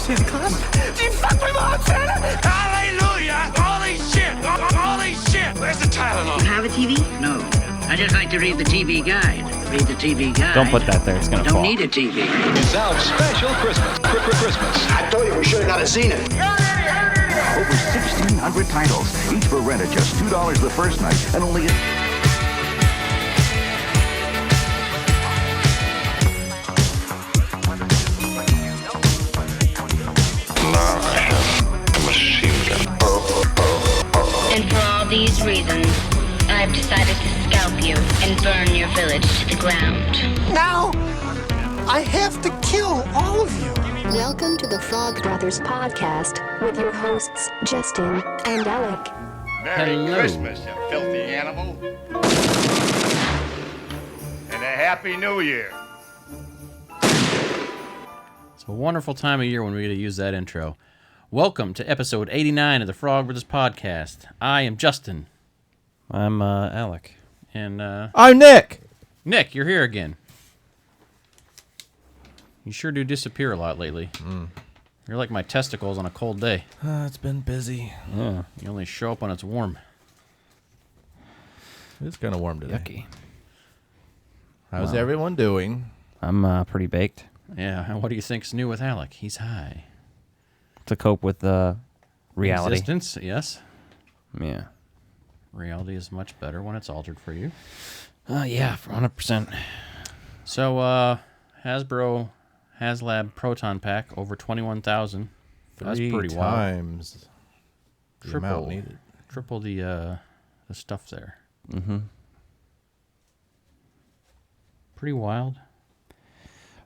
Santa Claus? You fucked my mom, Santa! Hallelujah! Holy shit! Holy shit! Where's the Tylenol? You have a TV? No. I just like to read the TV guide. Read the TV guide. Don't put that there. It's going to fall. Don't need a TV. It's out special Christmas. Christmas. I told you we should have not have seen it. Over 1,600 titles, each for rent at just $2 the first night, and only And for all these reasons, I've decided to scalp you and burn your village to the ground. Now, I have to kill all of you. Welcome to the Frog Brothers podcast with your hosts, Justin and Alec. Merry Christmas, you filthy animal. And a Happy New Year. It's a wonderful time of year when we get to use that intro. Welcome to episode 89 of the Frog Brothers podcast. I am Justin. I'm Alec. And I'm Nick. Nick, you're here again. You sure do disappear a lot lately. You're like my testicles on a cold day. It's been busy. Yeah. You only show up when it's warm. It's kind of warm today. Yucky. How's everyone doing? I'm pretty baked. Yeah, and what do you think's new with Alec? He's high. To cope with reality. Existence, yes. Yeah. Reality is much better when it's altered for you. Yeah, 100%. So, HasLab Proton Pack, over 21,000. That's pretty wild. Times the amount needed. Triple the stuff there. Mm-hmm. Pretty wild.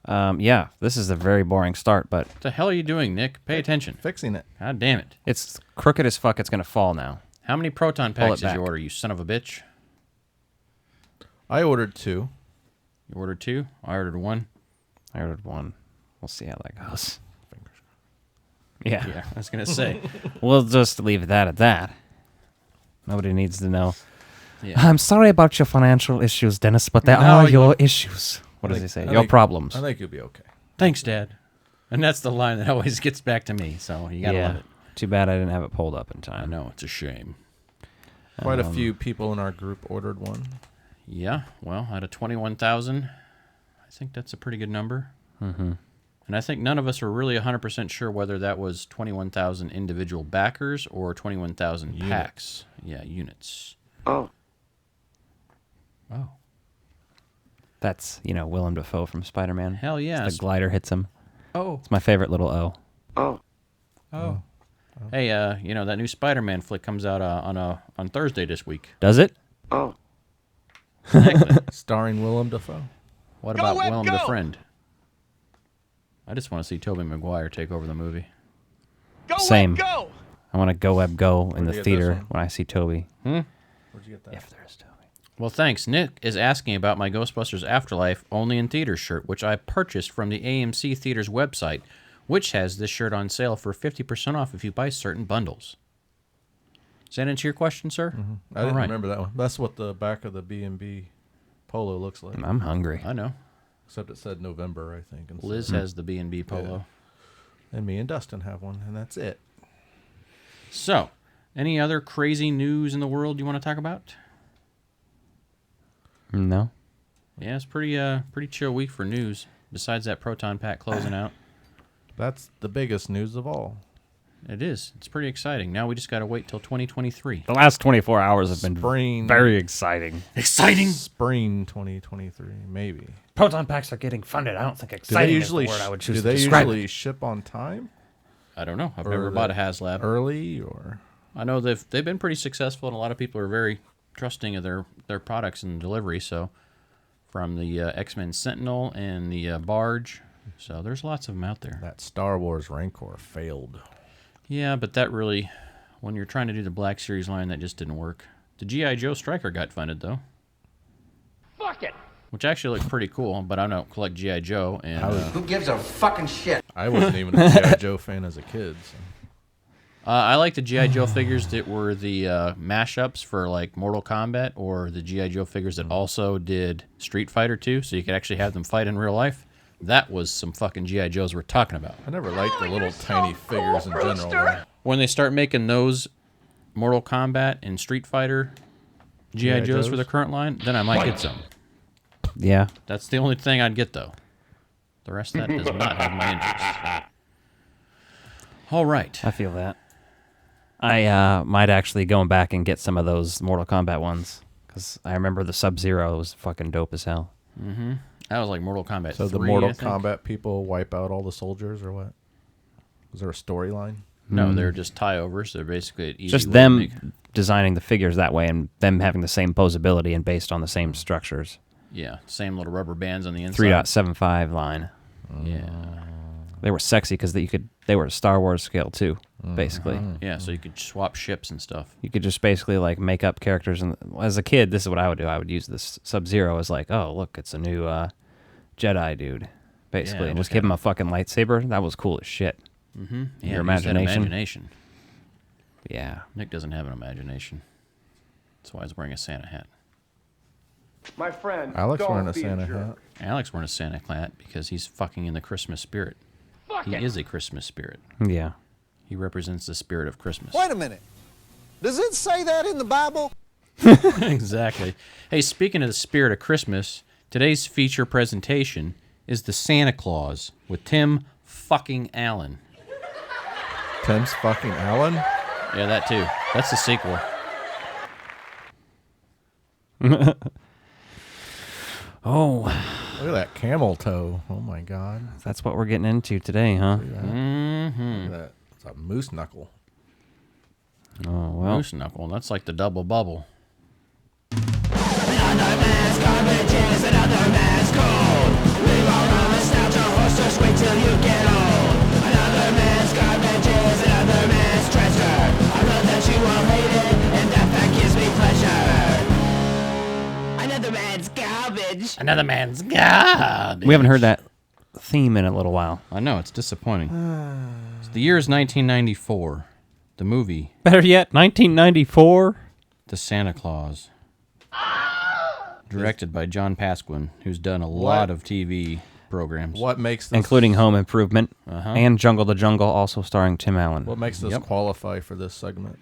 Yeah, this is a very boring start, but... What the hell are you doing, Nick? Pay attention. Fixing it. God damn it. It's crooked as fuck. It's going to fall now. How many Proton Pull it packs did back. you order, you son of a bitch? I ordered 2. You ordered 2? I ordered 1. I ordered 1. We'll see how that goes. Yeah. Yeah, I was going to say. We'll just leave that at that. Nobody needs to know. Yeah. I'm sorry about your financial issues, Dennis, but they are your issues. What does he say? Your problems. I think you'll be okay. Thanks, Dad. And that's the line that always gets back to me, so you got to love it. Too bad I didn't have it pulled up in time. I know, it's a shame. Quite a few people in our group ordered one. Yeah, well, out of 21,000, I think that's a pretty good number. Mm-hmm. And I think none of us were really 100% sure whether that was 21,000 individual backers or 21,000 packs. Yeah, units. Oh. Oh. That's, Willem Dafoe from Spider-Man. Hell yeah. The glider hits him. Oh. It's my favorite little O. Oh. Hey, that new Spider-Man flick comes out on Thursday this week. Does it? Oh. Starring Willem Dafoe. What about Willem the Friend? I just want to see Tobey Maguire take over the movie. Same. I want to go Web Go in Where'd the you get theater this one? when I see Toby. Where'd you get that? If there's Toby. Well, thanks. Nick is asking about my Ghostbusters Afterlife Only in Theaters shirt, which I purchased from the AMC Theaters website, which has this shirt on sale for 50% off if you buy certain bundles. Does that answer your question, sir? Mm-hmm. I didn't remember that one. That's what the back of the B&B polo looks like. I'm hungry. I know. Except it said November, I think. Instead. Liz has the B&B polo. Yeah. And me and Dustin have one, and that's it. So, any other crazy news in the world you want to talk about? No. Yeah, it's pretty chill week for news, besides that Proton Pack closing out. That's the biggest news of all. It is. It's pretty exciting. Now we just got to wait till 2023. The last 24 hours have been Spring. very exciting. Exciting? Spring 2023, maybe. Proton packs are getting funded. I don't think Do exciting they usually, is the word I would choose do to they describe usually it. ship on time? I don't know. I've Or never bought a HasLab. Early or? I know they've been pretty successful, and a lot of people are very trusting of their products and delivery. So, from the X-Men Sentinel and the Barge, so there's lots of them out there. That Star Wars Rancor failed. Yeah, but that really, when you're trying to do the Black Series line, that just didn't work. The G.I. Joe Striker got funded though. Fuck it. Which actually looked pretty cool, but I don't collect G.I. Joe. And Who gives a fucking shit? I wasn't even a G.I. Joe fan as a kid. So. I like the G.I. Joe figures that were the mashups for like Mortal Kombat, or the G.I. Joe figures that also did Street Fighter 2, so you could actually have them fight in real life. that was some fucking G.I. Joes we're talking about. I never liked the little tiny figures in general. Though. When they start making those Mortal Kombat and Street Fighter G.I. Joes for the current line, then I might get some. Yeah. That's the only thing I'd get, though. The rest of that does not have my interest. All right. I feel that. I might actually go back and get some of those Mortal Kombat ones, because I remember the Sub-Zero was fucking dope as hell. Mm-hmm. That was like Mortal Kombat 3, So the Mortal Kombat people wipe out all the soldiers, or what? Was there a storyline? No, they're just tie-overs. They're basically an easy just way to them make... designing the figures that way and them having the same posability and based on the same structures. Yeah, same little rubber bands on the inside. 3.75 line. Yeah. They were sexy because they were Star Wars scale too, basically. Yeah, so you could swap ships and stuff. You could just basically like make up characters. And as a kid, this is what I would do. I would use this Sub-Zero as like, oh look, it's a new Jedi dude, basically, and just give him a fucking lightsaber. That was cool as shit. Mm-hmm. Yeah, your imagination. Yeah. Nick doesn't have an imagination. That's why he's wearing a Santa hat. My friend, Alex wearing a Santa hat. Alex wearing a Santa hat because he's fucking in the Christmas spirit. He is a Christmas spirit. Yeah. He represents the spirit of Christmas. Wait a minute. Does it say that in the Bible? Exactly. Hey, speaking of the spirit of Christmas, today's feature presentation is the Santa Claus with Tim fucking Allen. Tim's fucking Allen? Yeah, that too. That's the sequel. Oh. Look at that camel toe. Oh my god. That's what we're getting into today, huh? Mm-hmm. Look at that. It's a moose knuckle. Oh, well. Moose knuckle. That's like the double bubble. Another man's garbage is another man's cold. Leave all the nostalgia horse, just wait till you get old. Another man's garbage is another man's treasure. I know that you will hate it, and that fact gives me pleasure. Another man's garbage. Another man's garbage. We haven't heard that theme in a little while. I know, it's disappointing. So the year is 1994. The movie, Better yet, 1994. The Santa Claus. Directed by John Pasquin, who's done a lot of TV programs. What makes this... Including Home Improvement and Jungle to Jungle, also starring Tim Allen. What makes this qualify for this segment?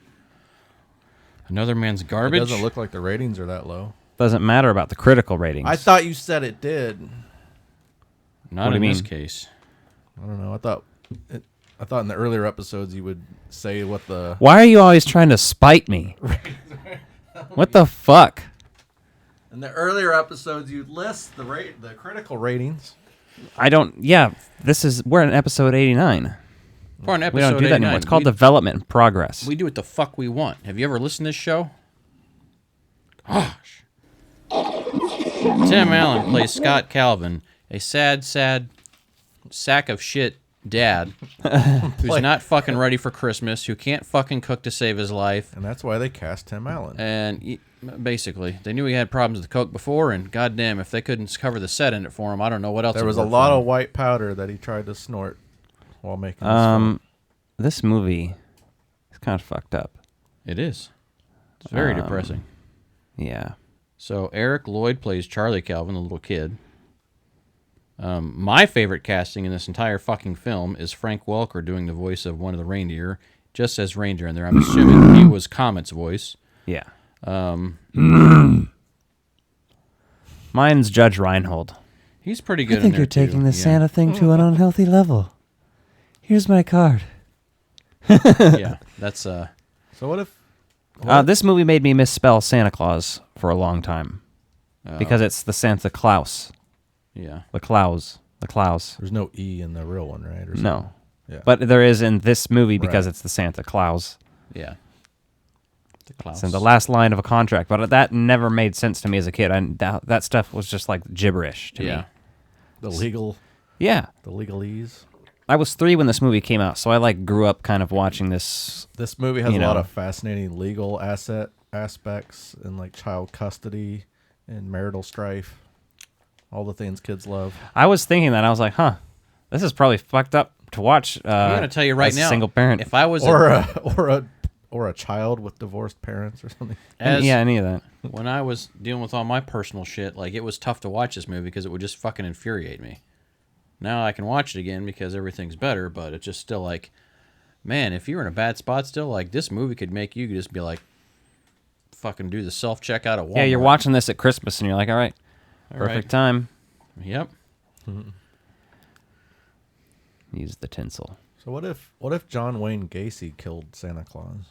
Another man's garbage? It doesn't look like the ratings are that low. Doesn't matter about the critical ratings. I thought you said it did. Not in this case. I don't know. I thought in the earlier episodes you would say what the... Why are you always trying to spite me? What the fuck? In the earlier episodes you'd list the critical ratings. I don't... Yeah, we're in episode 89. We're on episode we don't do that 89. anymore. It's called development in progress. We do what the fuck we want. Have you ever listened to this show? Gosh. Tim Allen plays Scott Calvin, a sad sack of shit dad who's not fucking ready for Christmas, who can't fucking cook to save his life. And that's why they cast Tim Allen. And basically, they knew he had problems with coke before, and goddamn, if they couldn't cover the set in it for him, I don't know what else. There was a lot of white powder that he tried to snort while making this film. This movie is kind of fucked up. It is. It's very depressing. Yeah. So Eric Lloyd plays Charlie Calvin, the little kid. My favorite casting in this entire fucking film is Frank Welker doing the voice of one of the reindeer, just as reindeer in there. I'm assuming he was Comet's voice. Yeah. Mine's Judge Reinhold. He's pretty good. I think you're taking the Santa thing to an unhealthy level. Here's my card. Yeah, that's So what if? This movie made me misspell Santa Claus for a long time because it's the Santa Claus. Yeah. The Claus. There's no E in the real one, right? Or No. Yeah. But there is in this movie because it's the Santa Claus. Yeah. The Claus. It's in the last line of a contract, but that never made sense to me as a kid. That stuff was just like gibberish to me. The legal. Yeah. The legalese. I was 3 when this movie came out, so I grew up kind of watching this. This movie has a lot of fascinating legal aspects and like child custody and marital strife. All the things kids love. I was thinking that. I was like, this is probably fucked up to watch. I'm going to tell you right now. Single parent. If I was or a child with divorced parents or something. Any of that. When I was dealing with all my personal shit, it was tough to watch this movie because it would just fucking infuriate me. Now I can watch it again because everything's better, but it's just still like, man, if you're in a bad spot still, like this movie could make you just be like, fucking do the self-checkout at Walmart. Yeah, you're watching this at Christmas and you're like, all right, perfect time. Yep. Use the tinsel. So what if John Wayne Gacy killed Santa Claus?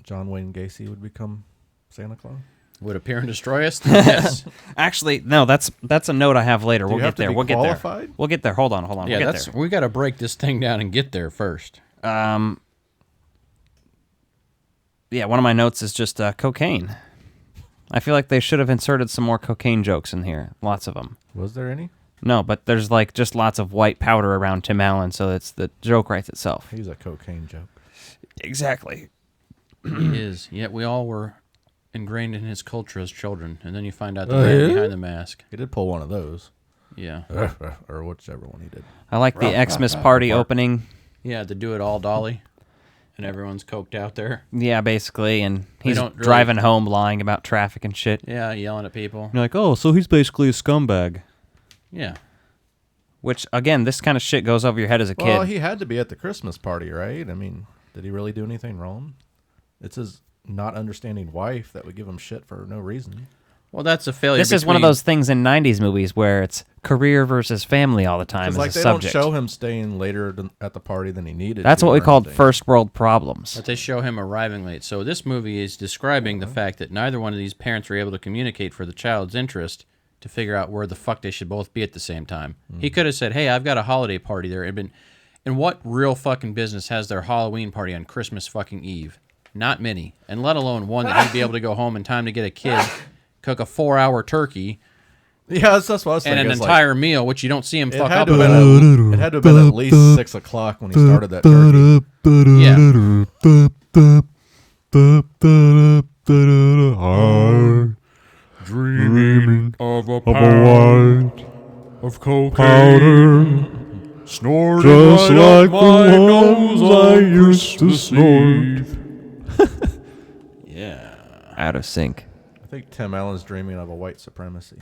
John Wayne Gacy would become Santa Claus? Would appear and destroy us? Yes. Actually, no, that's a note I have later. We'll get there. We'll get there. We'll get there. Hold on. Yeah, we'll get there. We got to break this thing down and get there first. Yeah, one of my notes is just cocaine. I feel like they should have inserted some more cocaine jokes in here. Lots of them. Was there any? No, but there's like just lots of white powder around Tim Allen, so it's the joke writes itself. He's a cocaine joke. Exactly. He is. Yet we all were ingrained in his culture as children, and then you find out the man behind the mask. He did pull one of those. Yeah. Or whichever one he did. I like the Xmas party opening. Yeah, the do it all dolly, and everyone's coked out there. Yeah, basically, and he's don't really- driving home lying about traffic and shit. Yeah, yelling at people. You're like, oh, so he's basically a scumbag. Yeah. Which, again, this kind of shit goes over your head as a kid. Well, he had to be at the Christmas party, right? I mean, did he really do anything wrong? It's his not understanding wife that would give him shit for no reason. Well, that's a failure. This is one of those things in 90s movies where it's career versus family all the time as like a they subject. don't show him staying later at the party than he needed. That's to what we or called anything. first world problems. But they show him arriving late. So this movie is describing the fact that neither one of these parents were able to communicate for the child's interest to figure out where the fuck they should both be at the same time. He could have said, hey, I've got a holiday party there. And what real fucking business has their Halloween party on Christmas fucking Eve? Not many. And let alone one that he'd be able to go home in time to get a kid, cook a 4-hour turkey. Yeah, that's what I was thinking. And an It's entire meal, which you don't see him fuck had up to have about. been it had to have been at least 6 o'clock when he started that turkey. Yeah. Dreaming of a pound of cocaine, snorting just right like up my the nose ones I I used to snort. Yeah. Out of sync. I think Tim Allen's dreaming of a white supremacy.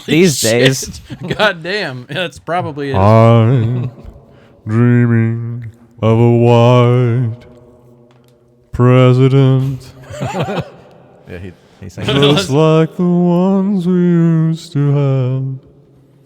These days. God damn. That's probably it. I'm dreaming of a white president. Yeah, he sang Just like the ones we used to have.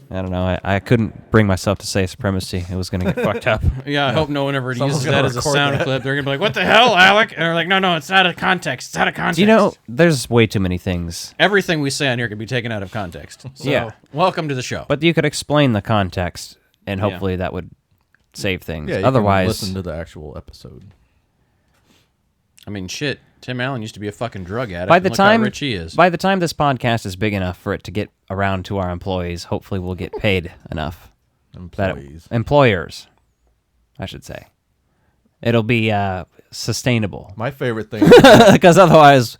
I don't know. I couldn't bring myself to say supremacy. It was going to get fucked up. Yeah, I hope no one ever Someone's uses gonna that as a record sound that. clip. They're going to be like, what the hell, Alec? And they're like, no, it's out of context. It's out of context. Do you know, there's way too many things. Everything we say on here can be taken out of context. So, Yeah. welcome to the show. But you could explain the context, and hopefully that would save things. Yeah, you Otherwise, can listen to the actual episode. I mean, shit. Tim Allen used to be a fucking drug addict. by the and look time how rich he is. by the time this podcast is big enough for it to get around to our employees, hopefully we'll get paid enough. Employers, I should say. It'll be sustainable. My favorite thing, because otherwise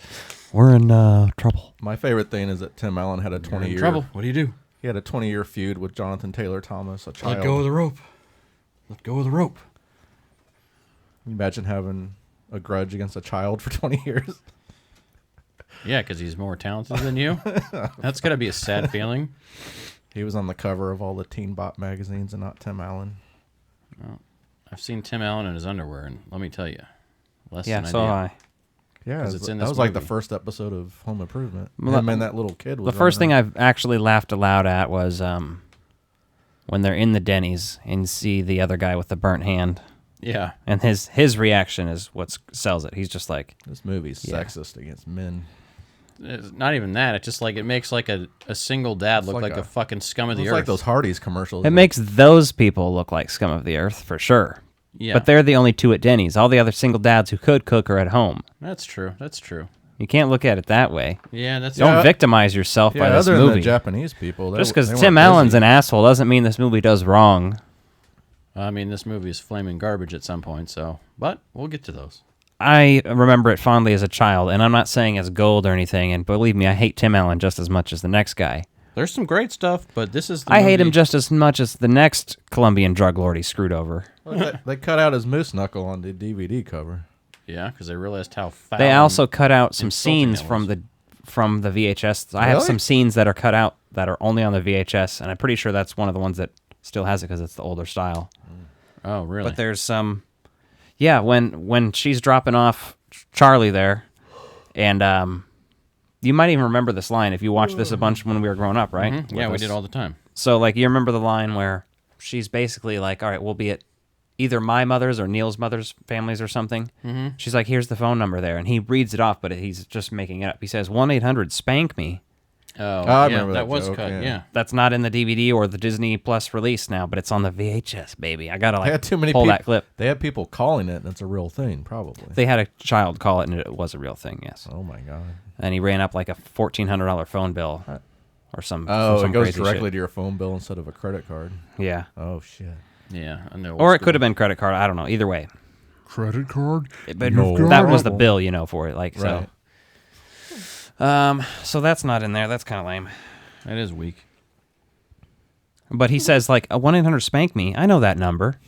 we're in trouble. my favorite thing is that Tim Allen had a 20-year trouble. What do you do? He had a 20-year feud with Jonathan Taylor Thomas, a child. Let go of the rope. Let go of the rope. Can you imagine having a grudge against a child for 20 years? Yeah, because he's more talented than you. That's got to be a sad feeling. He was on the cover of all the Teen Bop magazines and not Tim Allen. Well, I've seen Tim Allen in his underwear, and let me tell you, less Yeah, than so ideal. I. Yeah, 'Cause it's in that this was like the movie. first episode of Home Improvement. Well, Him and that little kid was The first thing running I've actually laughed aloud at was when they're in the Denny's and see the other guy with the burnt hand. Yeah. And his reaction is what sells it. He's just like, this movie's Yeah. sexist against men. It's not even that. It's just like it makes like a single dad look like a fucking scum of the It's earth. like those Hardee's commercials. it makes those people look like scum of the earth for sure. Yeah. But they're the only two at Denny's. All the other single dads who could cook are at home. That's true. That's true. You can't look at it that way. Yeah, that's Don't victimize yourself by this other movie. than the Japanese people. Just because they Tim weren't Allen's busy. an asshole doesn't mean this movie does wrong. I mean, this movie is flaming garbage at some point, so... But we'll get to those. I remember it fondly as a child, and I'm not saying it's gold or anything, and believe me, I hate Tim Allen just as much as the next guy. There's some great stuff, but this is the I hate movie- him just as much as the next Colombian drug lord he screwed over. Well, they cut out his moose knuckle on the DVD cover. Yeah, because they realized how foul... They also and cut out some insulting scenes it was. from the VHS. I have Really? some scenes that are cut out that are only on the VHS, and I'm pretty sure that's one of the ones that still has it because it's the older style. Oh, really? But there's some... Yeah, when she's dropping off Charlie there, and you might even remember this line if you watched this a bunch when we were growing up, right? Mm-hmm. Yeah, we did all the time. So, like, you remember the line where she's basically like, all right, we'll be at either my mother's or Neil's mother's families or something. Mm-hmm. She's like, here's the phone number there. And he reads it off, but he's just making it up. He says, 1-800-SPANK-ME. Oh, I yeah, remember that that was joke, cut, yeah. That's not in the DVD or the Disney Plus release now, but it's on the VHS, baby. I gotta They had too many pull people, that clip. They had people calling it, and it's a real thing, probably. They had a child call it, and it was a real thing, yes. Oh, my God. And he ran up like a $1,400 phone bill or some Oh, some it goes crazy directly shit. to your phone bill instead of a credit card. Yeah. Oh, shit. Yeah, I know. Or it could have been credit card. I don't know. Either way. Credit card? But No. that was the bill, for it. Like, Right. So that's not in there. That's kind of lame. That is weak. But he says, like, 1-800-SPANK-ME. I know that number.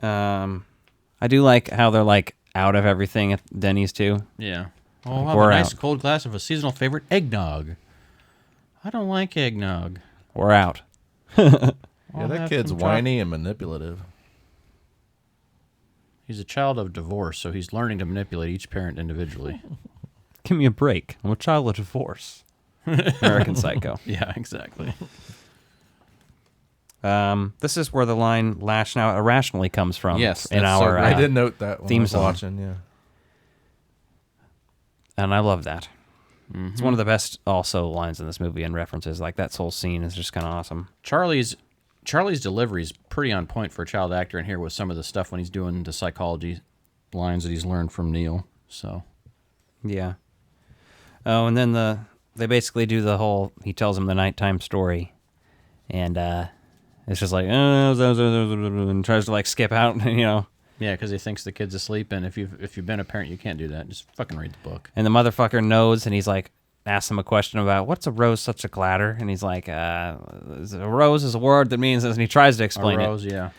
I do like how they're, like, out of everything at Denny's, too. Yeah. Oh, Like, have we're a nice out. cold glass of a seasonal favorite, eggnog. I don't like eggnog. We're out. Yeah, I'll that have kid's some whiny and manipulative. He's a child of divorce, so he's learning to manipulate each parent individually. Give me a break. I'm a child of divorce. American Psycho. Yeah, exactly. This is where the line "lash now irrationally" comes from. Yes, in that's so our great. I did note that when theme I was song. watching, yeah. And I love that. Mm-hmm. It's one of the best also lines in this movie and references. Like that whole scene is just kind of awesome. Charlie's delivery is pretty on point for a child actor in here with some of the stuff when he's doing the psychology lines that he's learned from Neil. So, yeah. Oh, and then they basically do the whole. He tells him the nighttime story, and it's just like and tries to like skip out, yeah, because he thinks the kid's asleep, and if you've been a parent, you can't do that. Just fucking read the book. And the motherfucker knows, and he's like, asks him a question about what's a rose such a clatter, and he's like, a rose is a word that means this, and he tries to explain a rose, it. Yeah.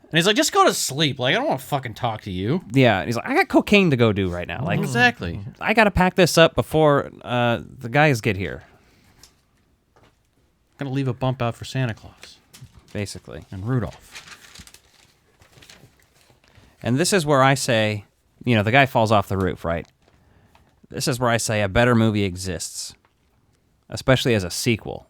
And he's like, just go to sleep. Like, I don't want to fucking talk to you. Yeah, and he's like, I got cocaine to go do right now. Like, exactly. I got to pack this up before the guys get here. Gonna leave a bump out for Santa Claus. Basically. And Rudolph. And this is where I say, the guy falls off the roof, right? This is where I say a better movie exists, especially as a sequel,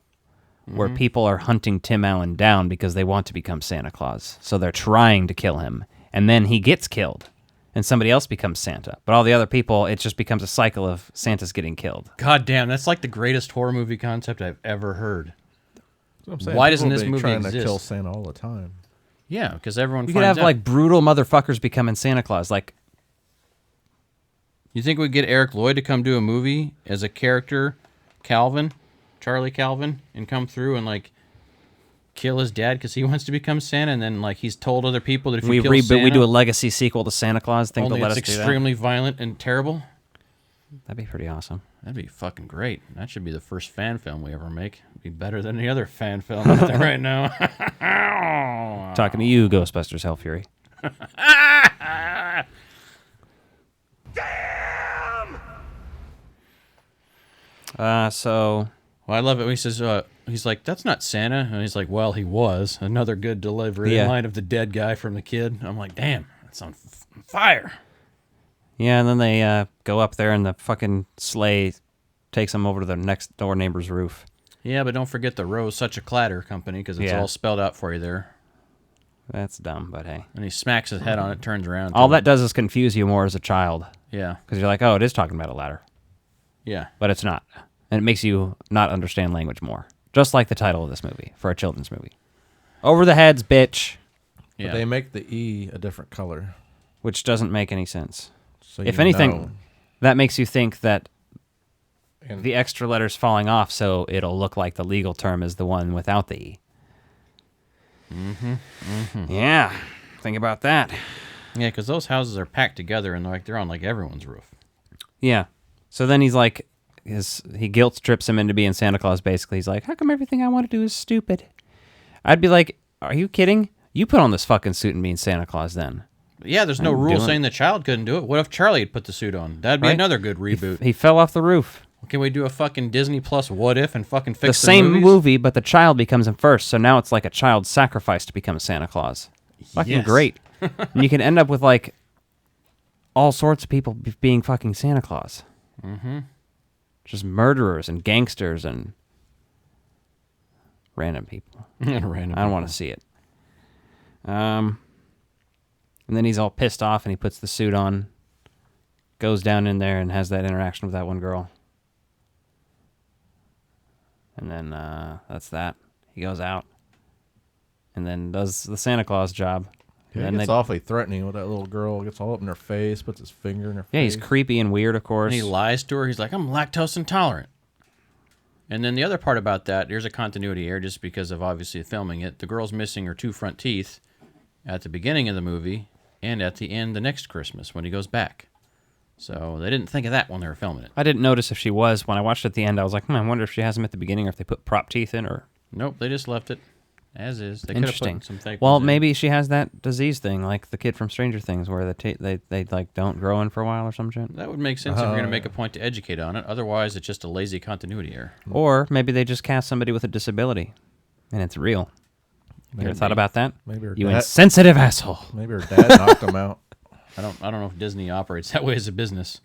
where people are hunting Tim Allen down because they want to become Santa Claus. So they're trying to kill him, and then he gets killed, and somebody else becomes Santa. But all the other people, it just becomes a cycle of Santa's getting killed. God damn, that's like the greatest horror movie concept I've ever heard. That's what I'm saying. Why People doesn't this be movie trying exist? to kill Santa all the time? Yeah, because everyone You could finds have out. like brutal motherfuckers becoming Santa Claus, like. You think we'd get Eric Lloyd to come do a movie as a character, Charlie Calvin, and come through and like kill his dad because he wants to become Santa, and then like he's told other people that if We you kill Santa, we do a legacy sequel to Santa Claus. Think only they'll let it's us do that? extremely violent and terrible. That'd be pretty awesome. That'd be fucking great. That should be the first fan film we ever make. It'd be better than any other fan film out there right now. Talking to you, Ghostbusters Hell Fury. So... Well, I love it when he says, he's like, that's not Santa. And he's like, well, he was. Another good delivery in line of the dead guy from the kid. I'm like, damn, that's on fire. Yeah, and then they go up there and the fucking sleigh takes them over to the next door neighbor's roof. Yeah, but don't forget the Rose Such a Clatter company because it's all spelled out for you there. That's dumb, but hey. And he smacks his head on it, turns around. All that does is confuse you more as a child. Yeah. Because you're like, oh, it is talking about a ladder. Yeah. But it's not. And it makes you not understand language more. Just like the title of this movie, for a children's movie. Over the heads, bitch. Yeah. But they make the E a different color. Which doesn't make any sense. So if anything, that makes you think that the extra letter's falling off, so it'll look like the legal term is the one without the E. Mm-hmm. Mm-hmm. Yeah. Think about that. Yeah, because those houses are packed together and they're on like everyone's roof. Yeah. So then he's like... he guilt trips him into being Santa Claus, basically. He's like, how come everything I want to do is stupid? I'd be like, are you kidding? You put on this fucking suit and being Santa Claus then. Yeah, there's no rule saying the child couldn't do it. What if Charlie had put the suit on? That'd be another good reboot. He fell off the roof. Can we do a fucking Disney Plus What If and fucking fix the same movies? movie, but the child becomes him first. So now it's like a child sacrifice to become Santa Claus. Fucking Yes. great. And you can end up with like all sorts of people being fucking Santa Claus. Mm-hmm. Just murderers and gangsters and random people. Random I don't want to see it. And then he's all pissed off and he puts the suit on, goes down in there and has that interaction with that one girl. And then that's that. He goes out and then does the Santa Claus job. Yeah, and he gets awfully threatening with that little girl. Gets all up in her face, puts his finger in her face. Yeah, he's creepy and weird, of course. And he lies to her. He's like, I'm lactose intolerant. And then the other part about that, there's a continuity error just because of obviously filming it. The girl's missing her 2 front teeth at the beginning of the movie and at the end the next Christmas when he goes back. So they didn't think of that when they were filming it. I didn't notice if she was. When I watched it at the end, I was like, I wonder if she has them at the beginning or if they put prop teeth in or... Nope, they just left it as is. They could have Interesting. put some fake Well, ones in. maybe she has that disease thing, like the kid from Stranger Things, where they like don't grow in for a while or some shit. That would make sense if you're going to make a point to educate on it. Otherwise, it's just a lazy continuity error. Or maybe they just cast somebody with a disability, and it's real. You ever thought about that? Maybe her you dad- insensitive asshole. Maybe her dad knocked him out. I don't know if Disney operates that way as a business.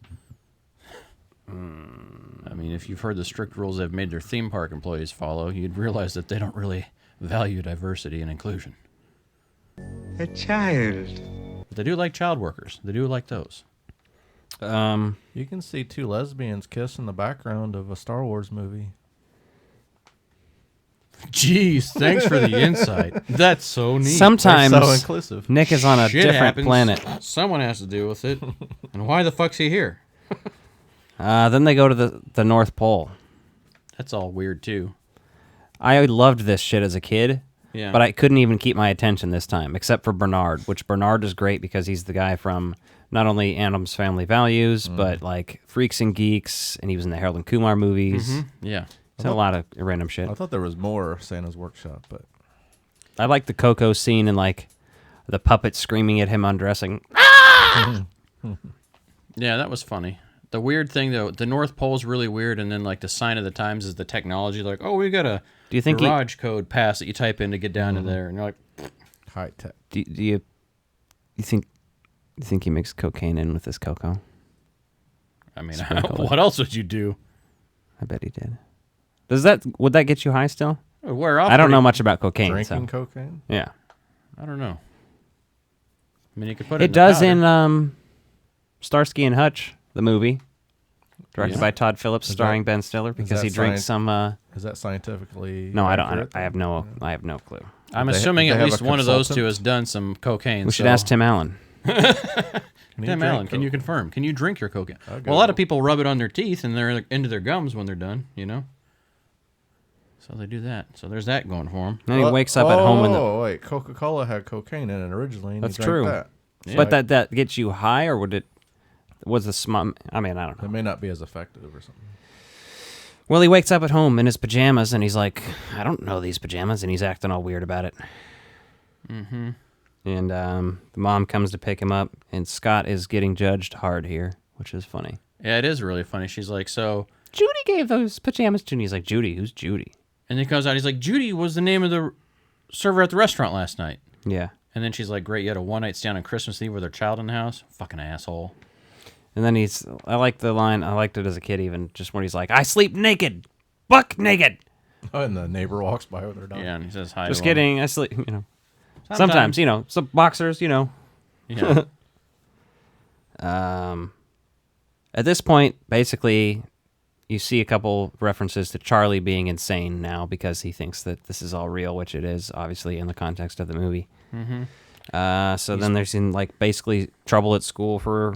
I mean, if you've heard the strict rules they've made their theme park employees follow, you'd realize that they don't really value diversity and inclusion. A child. But they do like child workers. They do like those. You can see 2 lesbians kiss in the background of a Star Wars movie. Jeez, thanks for the insight. That's so neat. Sometimes They're so inclusive. Nick is on a Shit different happens. planet. Someone has to deal with it. And why the fuck's he here? Then they go to the North Pole. That's all weird, too. I loved this shit as a kid, Yeah. but I couldn't even keep my attention this time, except for Bernard, which Bernard is great because he's the guy from not only Adam's Family Values, but like Freaks and Geeks, and he was in the Harold and Kumar movies. Mm-hmm. Yeah. He's in a lot of random shit. I thought there was more Santa's Workshop, but I like the Coco scene and like the puppet screaming at him undressing. Yeah, that was funny. The weird thing, though, the North Pole's really weird, and then, like, the sign of the times is the technology. Like, oh, we got a garage code pass that you type in to get down to there. And you're like... High tech. Do you think he mixed cocaine in with this cocoa? I mean, what else would you do? I bet he did. Would that get you high still? Wear off I don't pretty- know much about cocaine. Drinking so. cocaine? Yeah. I don't know. I mean, you could put it It in does the in powder. Starsky and Hutch, the movie, directed Yeah. by Todd Phillips, Is starring that- Ben Stiller, is because that he drinks some. Is that scientifically? No, I don't. accurate, I have though? no clue. I'm They- assuming they at have least a one of those two consultant? has done some cocaine. We should ask Tim Allen. Tim Allen, can you confirm? Can you drink your cocaine? Well, a lot of people rub it on their teeth and they're into their gums when they're done, you know? So they do that. So there's that going for them. Then he wakes up at home in the... Oh, wait. Coca-Cola had cocaine in it originally. And That's he drank true. That. Yeah. But that gets you high, or would it... Was the smum... I mean, I don't know. It may not be as effective or something. Well, he wakes up at home in his pajamas, and he's like, I don't know these pajamas, and he's acting all weird about it. Mm-hmm. And the mom comes to pick him up, and Scott is getting judged hard here, which is funny. Yeah, it is really funny. She's like, so... Judy gave those pajamas to me. He's like, Judy? Who's Judy? And he comes out, he's like, Judy was the name of the server at the restaurant last night. Yeah. And then she's like, great, you had a one-night stand on Christmas Eve with her child in the house? Fucking asshole. And then I like the line, I liked it as a kid even, just when he's like, I sleep naked, buck naked. Oh, and the neighbor walks by with her dog. Yeah, and he says hi Just to him. kidding, I sleep, you know. Sometimes, you know, some boxers, you know. Yeah. At this point, basically, you see a couple references to Charlie being insane now because he thinks that this is all real, which it is, obviously, in the context of the movie. Mm-hmm. So then there's like basically trouble at school for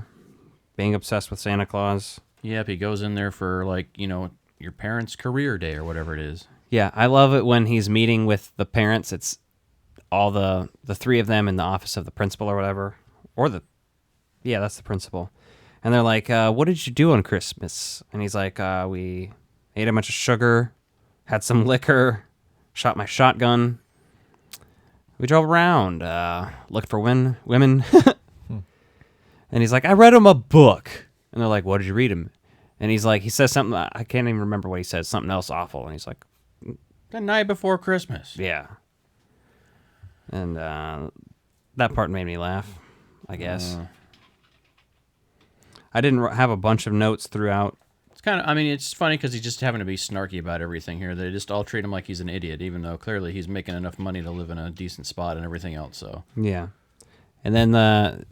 being obsessed with Santa Claus. Yep, he goes in there for, like, you know, your parents' career day or whatever it is. Yeah, I love it when he's meeting with the parents. It's all the three of them in the office of the principal or whatever. Yeah, that's the principal. And they're like, what did you do on Christmas? And he's like, we ate a bunch of sugar, had some liquor, shot my shotgun. We drove around, looked for women. And he's like, I read him a book. And they're like, what did you read him? And he's like, he says something, I can't even remember what he says, something else awful. And he's like, The night before Christmas. yeah. And that part made me laugh, I guess. I didn't have a bunch of notes throughout. It's kind of, I mean, it's funny because he's just having to be snarky about everything here. They just all treat him like he's an idiot, even though clearly he's making enough money to live in a decent spot and everything else. So Yeah. And then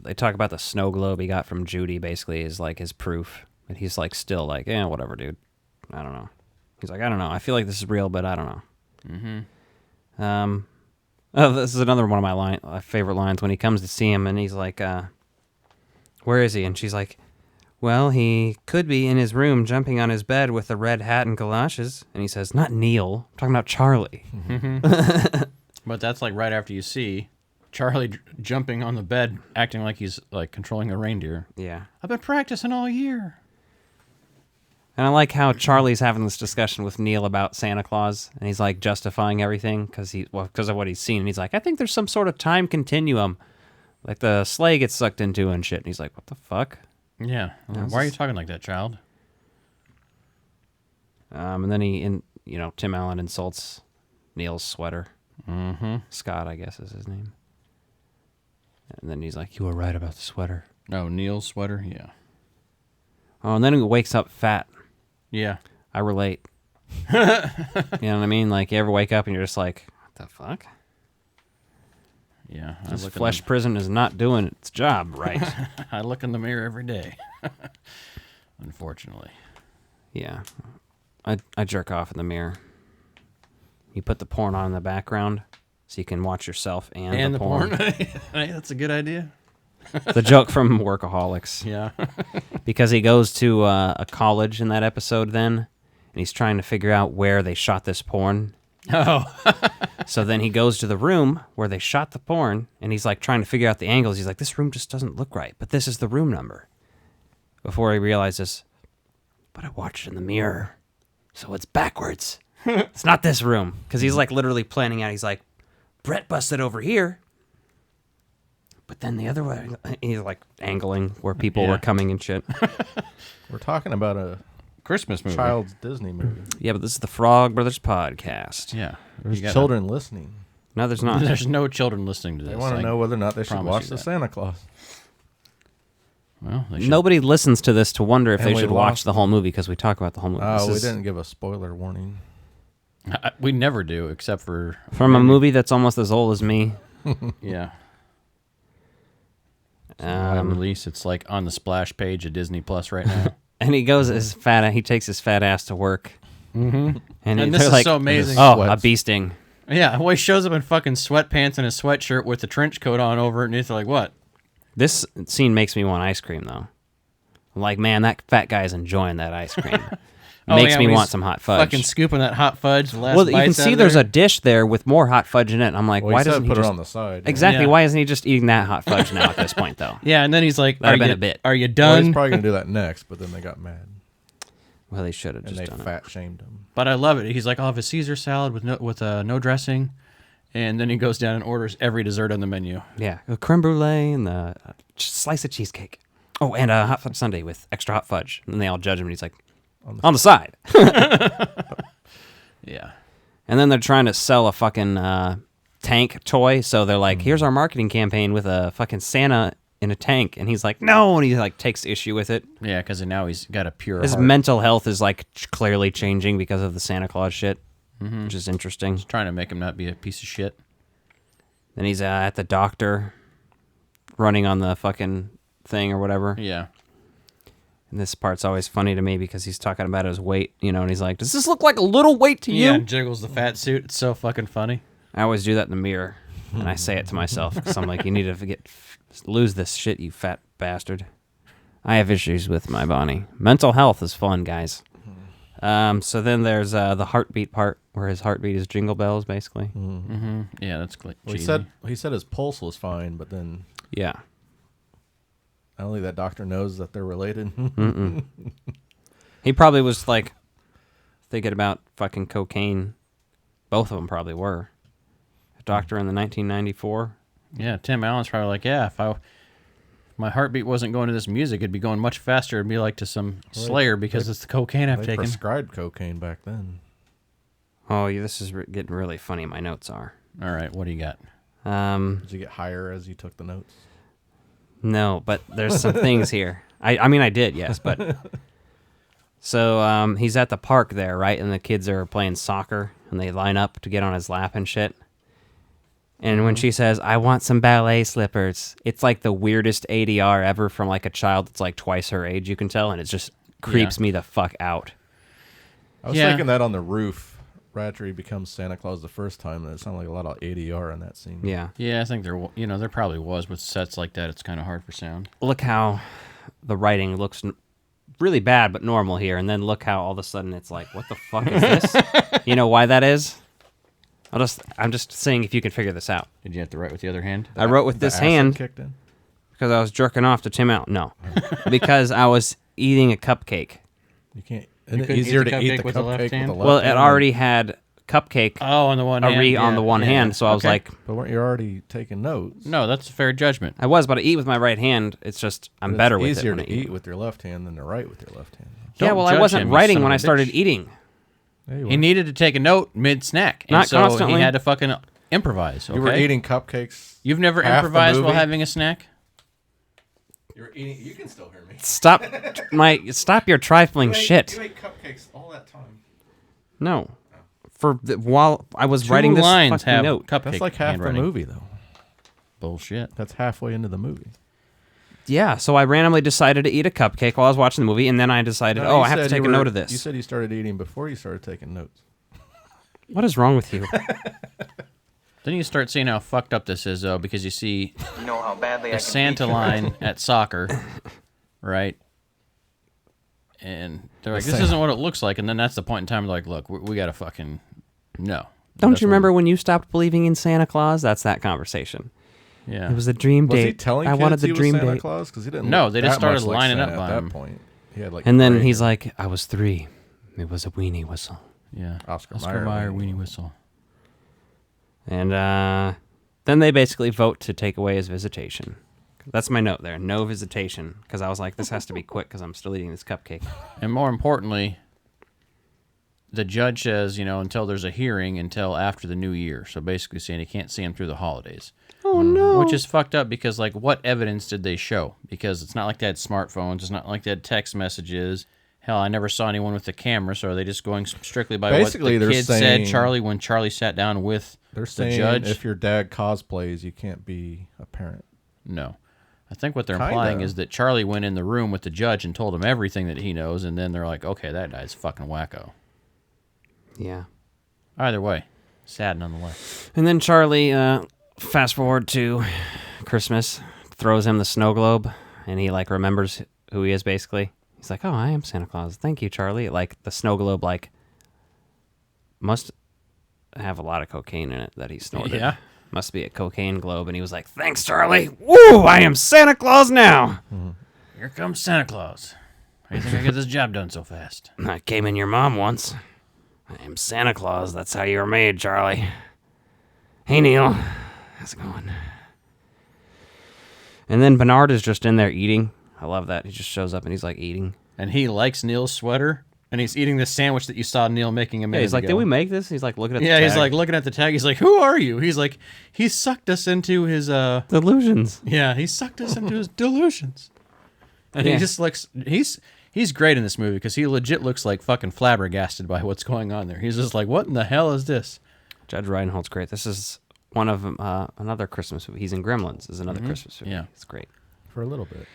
they talk about the snow globe he got from Judy, basically, is like his proof. And he's like, still like, whatever, dude. I don't know. He's like, I don't know. I feel like this is real, but I don't know. Mm-hmm. This is another one of my favorite lines when he comes to see him, and he's like, where is he? And she's like, well, he could be in his room jumping on his bed with a red hat and galoshes. And he says, not Neil. I'm talking about Charlie. But that's like right after you see Charlie jumping on the bed, acting like he's like controlling a reindeer. Yeah. I've been practicing all year. And I like how Charlie's having this discussion with Neil about Santa Claus, and he's like justifying everything because of what he's seen. And he's like, I think there's some sort of time continuum, like the sleigh gets sucked into and shit. And he's like, what the fuck? Yeah. Why are you talking like that, child? And then Tim Allen insults Neil's sweater. Mm-hmm. Scott, I guess, is his name. And then he's like, you were right about the sweater. Oh, Neil's sweater? Yeah. Oh, and then he wakes up fat. Yeah. I relate. You know what I mean? Like, you ever wake up and you're just like, what the fuck? Yeah. This flesh prison is not doing its job right. I look in the mirror every day. Unfortunately. Yeah. I jerk off in the mirror. You put the porn on in the background so you can watch yourself and the porn. Hey, that's a good idea. The joke from Workaholics. Yeah. Because he goes to a college in that episode then, and he's trying to figure out where they shot this porn. Oh. So then he goes to the room where they shot the porn, and he's like trying to figure out the angles. He's like, this room just doesn't look right, but this is the room number. Before he realizes, but I watched in the mirror, so it's backwards. It's not this room. Because he's like literally planning out. He's like, Brett busted over here. But then the other way, he's like angling where people were coming and shit. We're talking about a Christmas movie. Child's Disney movie. Yeah, but this is the Frog Brothers podcast. Yeah. There's children listening. No, there's not. There's no children listening to this. They want to know whether or not they should watch the that. Santa Claus. Well, they should. Nobody listens to this to wonder if And they we should watch the whole movie because we talk about the whole movie. Oh, we didn't give a spoiler warning. We never do, except for... From a movie that's almost as old as me. Yeah. Release. It's like on the splash page of Disney Plus right now. And he takes his fat ass to work. Mm-hmm. And this is like, so amazing. Oh, a bee sting. Yeah, well, he shows up in fucking sweatpants and a sweatshirt with a trench coat on over it, and he's like, what? This scene makes me want ice cream, though. I'm like, man, that fat guy's enjoying that ice cream. Makes me want some hot fudge. Fucking scooping that hot fudge. Well, you can see there's a dish there with more hot fudge in it. I'm like, why doesn't he put just it on the side? Exactly. Yeah. Why isn't he just eating that hot fudge now at this point, though? Yeah, and then he's like, That'd have been a bit. Are you Well, done? he's probably going to do that next, but then they got mad. Well, they should have And just they done it. fat shamed him. But I love it. He's like, I'll have a Caesar salad with no dressing. And then he goes down and orders every dessert on the menu. Yeah, a creme brulee and the slice of cheesecake. Oh, and a hot fudge sundae with extra hot fudge. And they all judge him, and he's like, on the side. Yeah. And then they're trying to sell a fucking tank toy. So they're like, here's our marketing campaign with a fucking Santa in a tank. And he's like, no. And he like takes issue with it. Yeah, because now he's got a pure His heart. mental health is like clearly changing because of the Santa Claus shit, which is interesting. He's trying to make him not be a piece of shit. Then he's at the doctor running on the fucking thing or whatever. Yeah. And this part's always funny to me because he's talking about his weight, and he's like, does this look like a little weight to you? Yeah, jiggles the fat suit. It's so fucking funny. I always do that in the mirror, and I say it to myself because I'm like, you need to lose this shit, you fat bastard. I have issues with my body. Mental health is fun, guys. So then there's the heartbeat part where his heartbeat is jingle bells, basically. Mm-hmm. Yeah, that's Well, cheesy. he said his pulse was fine, but then Yeah. I don't think that doctor knows that they're related. He probably was like thinking about fucking cocaine. Both of them probably were. A doctor in the 1994. Yeah, Tim Allen's probably like, yeah, if my heartbeat wasn't going to this music, it'd be going much faster. It'd be like to some Slayer because it's the cocaine I've they taken. prescribed cocaine back then. Oh, yeah, this is getting really funny. My notes are. All right, what do you got? Did you get higher as you took the notes? No, but there's some things here. I mean, I did, yes, but... So he's at the park there, right? And the kids are playing soccer, and they line up to get on his lap and shit. And when she says, I want some ballet slippers, it's like the weirdest ADR ever from like a child that's like twice her age, you can tell, and it just creeps me the fuck out. I was thinking that on the roof, right after he becomes Santa Claus the first time, that it sounded like a lot of ADR in that scene. Yeah. Yeah, I think there probably was with sets like that. It's kind of hard for sound. Look how the writing looks really bad but normal here, and then look how all of a sudden it's like, what the fuck is this? You know why that is? I'm just saying if you can figure this out. Did you have to write with the other hand? I wrote with this hand kicked in? because I was jerking off to Tim Allen. No, because I was eating a cupcake. You can't. You Isn't it easier to eat the with the left cupcake with the hand? left Well, it hand? already had cupcake on the one hand, on the one hand, so I was like... But weren't you already taking notes? No, that's a fair judgment. I was, but I eat with my right hand. It's just, I'm better with it. It's easier when I to eat with your left hand than to write with your left hand. Yeah, well, I wasn't writing when I started eating. He needed to take a note mid-snack. Not so constantly. he had to fucking improvise, okay? You were eating cupcakes. You've never half the improvised while movie? having a snack? You're eating. You can still hear me. Stop your trifling shit. You ate cupcakes all that time. No. While I was writing this lines fucking have note. cupcake That's like half handwriting. the movie, though. Bullshit. That's halfway into the movie. Yeah, so I randomly decided to eat a cupcake while I was watching the movie, and then I decided, No, I have to take a note of this. You said you started eating before you started taking notes. What is wrong with you? Then you start seeing how fucked up this is, though, because you see You know how badly I the can Santa beat you. line at soccer, right? And they're like, The this Santa. isn't what it looks like. And then that's the point in time, like, look, we got to fucking... No. Don't That's you remember when you stopped believing in Santa Claus? That's that conversation. Yeah. It was a dream Was date. he telling I kids wanted the he was dream Santa date. Claus? Because he didn't. No, look they just that much started like lining Santa up by at him. that point. He had like. And then gray he's hair. like, I was 3. It was a weenie whistle. Yeah. Oscar Meyer Mayer weenie whistle. And then they basically vote to take away his visitation. That's my note there. No visitation. Because I was like, this has to be quick because I'm still eating this cupcake. And more importantly, the judge says, until there's a hearing, until after the new year. So basically saying he can't see him through the holidays. Oh, no. Which is fucked up because, like, what evidence did they show? Because it's not like they had smartphones. It's not like they had text messages. Hell, I never saw anyone with a camera, so are they just going strictly by Basically, what the they're kid saying- said, Charlie, when Charlie sat down with They're the saying judge? if your dad cosplays, you can't be a parent. No. I think what they're Kinda. implying is that Charlie went in the room with the judge and told him everything that he knows, and then they're like, okay, that guy's fucking wacko. Yeah. Either way, sad nonetheless. And then Charlie, fast forward to Christmas, throws him the snow globe, and he, like, remembers who he is, basically. He's like, oh, I am Santa Claus. Thank you, Charlie. Like, the snow globe, like, must have a lot of cocaine in it that he snorted. Yeah. Must be a cocaine globe. And he was like, thanks, Charlie. Woo, I am Santa Claus now. Here comes Santa Claus. How do you think I get this job done so fast? I came in your mom once. I am Santa Claus. That's how you were made, Charlie. Hey, Neil. How's it going? And then Bernard is just in there eating. I love that. He just shows up and he's like eating. And he likes Neil's sweater, and he's eating the sandwich that you saw Neil making a minute Yeah, he's like, ago. did we make this? He's like looking at the Yeah, tag. he's like looking at the tag. He's like, who are you? He's like, he sucked us into his... delusions. Yeah, he sucked us into his delusions. And Yeah. he just looks... He's great in this movie because he legit looks like fucking flabbergasted by what's going on there. He's just like, what in the hell is this? Judge Reinhold's great. This is one of another Christmas movie. He's in Gremlins. Is another Christmas movie. Yeah. It's great. For a little bit.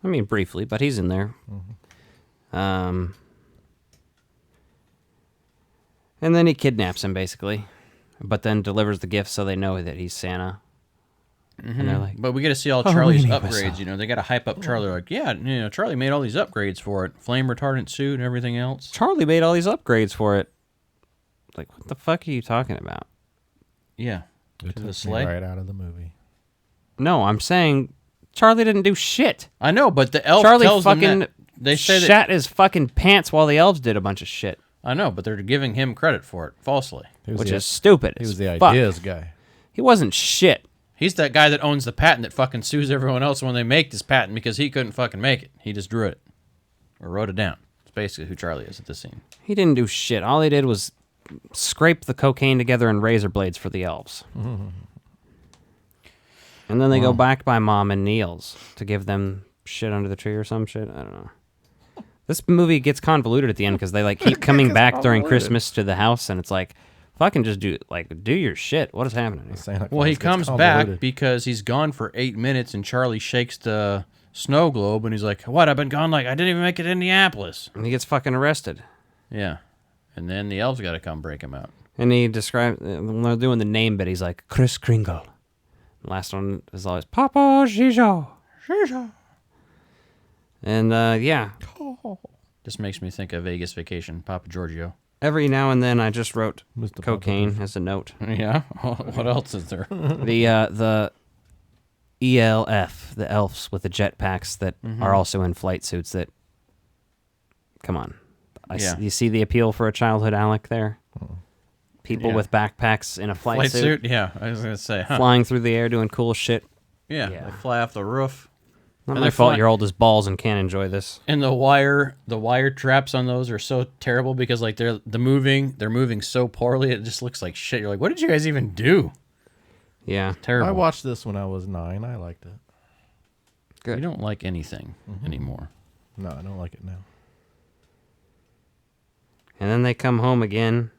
I mean, briefly, but he's in there. And then he kidnaps him, basically, but then delivers the gift so they know that he's Santa. And they're like, But we get to see all "Oh, Charlie's weenie upgrades. whistle." They got to hype up Charlie. Like, yeah, Charlie made all these upgrades for it. Flame retardant suit and everything else. Charlie made all these upgrades for it. Like, what the fuck are you talking about? Yeah. It To the took sleigh. me right out of the movie. No, I'm saying Charlie didn't do shit. I know, but the elf Charlie tells them fucking that. They say that. shat his fucking pants while the elves did a bunch of shit, I know, but they're giving him credit for it falsely. He was which the- is stupid. He was as the fuck. ideas guy. He wasn't shit. He's that guy that owns the patent that fucking sues everyone else when they make this patent because he couldn't fucking make it. He just drew it. Or wrote it down. It's basically who Charlie is at this scene. He didn't do shit. All he did was scrape the cocaine together in razor blades for the elves. And then they go back by Mom and Neil's to give them shit under the tree or some shit. I don't know. This movie gets convoluted at the end because they like keep coming back during Christmas to the house, and it's like, fucking just do your shit. What is happening here? Well, he comes back because he's gone for 8 minutes, and Charlie shakes the snow globe, and he's like, "What? I've been gone I didn't even make it to Indianapolis." And he gets fucking arrested. Yeah, and then the elves got to come break him out. And he describes when they're doing the name bit, he's like Kris Kringle. The last one is always Papa Gijo. And yeah, this makes me think of Vegas Vacation, Papa Giorgio. Every now and then I just wrote cocaine as a note. Yeah? What else is there? The ELF, the elves with the jetpacks that are also in flight suits that... Come on. You see the appeal for a childhood Alec there? People with backpacks in a flight suit? Yeah, I was going to say. Flying through the air doing cool shit. Yeah, they fly off the roof. Not my fault you're old as balls and can't enjoy this. And the wire traps on those are so terrible because like they're moving so poorly it just looks like shit. You're like, what did you guys even do? Yeah, terrible. I watched this when I was 9. I liked it. Good. You don't like anything anymore. No, I don't like it now. And then they come home again.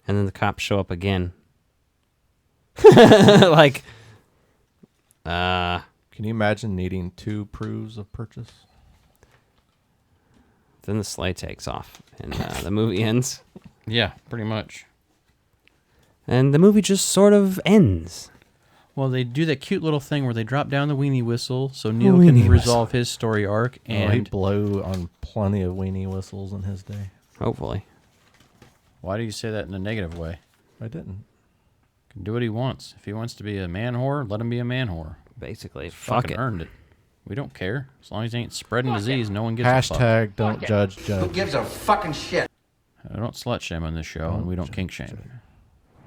And then the cops show up again. Like, can you imagine needing 2 proofs of purchase? Then the sleigh takes off, and the movie ends. Yeah, pretty much. And the movie just sort of ends. Well, they do that cute little thing where they drop down the weenie whistle so Neil can resolve his story arc. And he blew on plenty of weenie whistles in his day. Hopefully. Why do you say that in a negative way? I didn't. Can do what he wants. If he wants to be a man whore, let him be a man whore. Basically, fuck it. Earned it. We don't care. As long as he ain't spreading disease, no one gives a fuck. Hashtag don't judge. Who gives a fucking shit? I don't slut shame on this show, and we don't kink shame.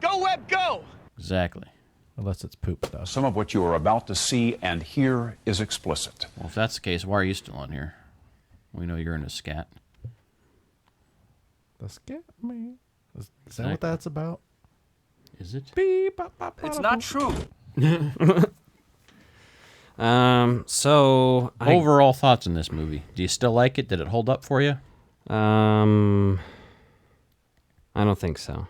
Go, Web, go! Exactly. Unless it's poop stuff. Some of what you are about to see and hear is explicit. Well, if that's the case, why are you still on here? We know you're in a scat. The scat me. Is that what that's about? Is it? Beep, It's not true. So overall thoughts on this movie? Do you still like it? Did it hold up for you? I don't think so.